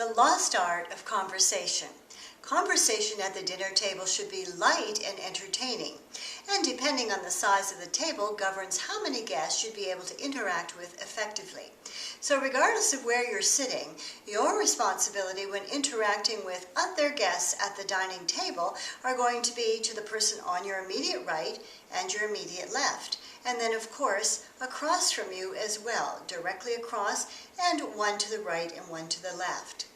The lost art of conversation. Conversation at the dinner table should be light and entertaining, and depending on the size of the table governs how many guests you'd be able to interact with effectively. So regardless of where you're sitting, your responsibility when interacting with other guests at the dining table are going to be to the person on your immediate right and your immediate left. And then, of course, across from you as well, directly across, and one to the right and one to the left.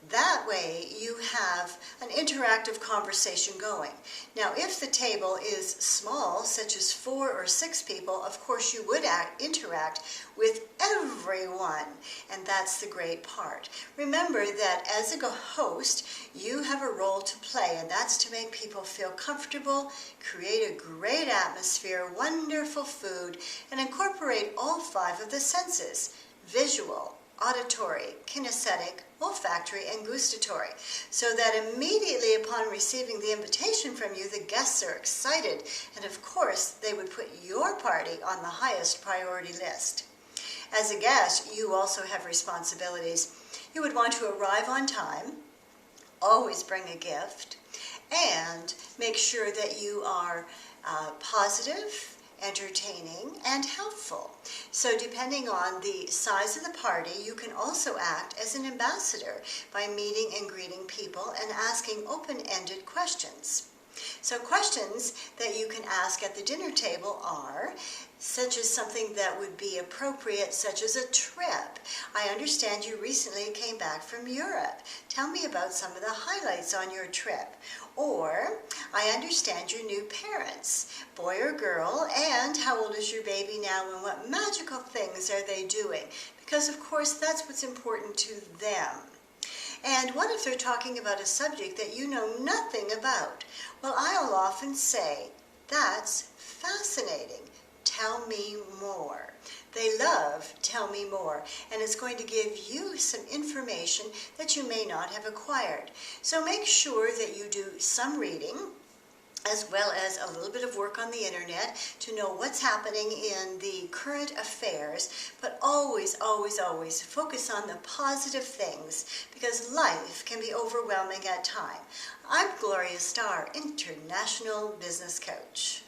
That way you have an interactive conversation going. Now, if the table is small, such as 4 or 6 people, of course you would interact with everyone, and that's the great part. Remember that as a host, you have a role to play, and that's to make people feel comfortable, create a great atmosphere, wonderful food, and incorporate all 5 of the senses: visual, auditory, kinesthetic, olfactory, and gustatory, so that immediately upon receiving the invitation from you, the guests are excited, and of course they would put your party on the highest priority list. As a guest, you also have responsibilities. You would want to arrive on time, always bring a gift, and make sure that you are positive, entertaining, and helpful. So depending on the size of the party, you can also act as an ambassador by meeting and greeting people and asking open-ended questions. So questions that you can ask at the dinner table are such as something that would be appropriate, such as a trip. I understand you recently came back from Europe. Tell me about some of the highlights on your trip. Or, I understand your new parents, boy or girl, and how old is your baby now and what magical things are they doing? Because of course that's what's important to them. And what if they're talking about a subject that you know nothing about? Well, I'll often say, that's fascinating. Tell me more. They love tell me more, and it's going to give you some information that you may not have acquired. So make sure that you do some reading, as well as a little bit of work on the internet to know what's happening in the current affairs, but always, always, always focus on the positive things, because life can be overwhelming at times. I'm Gloria Starr, International Business Coach.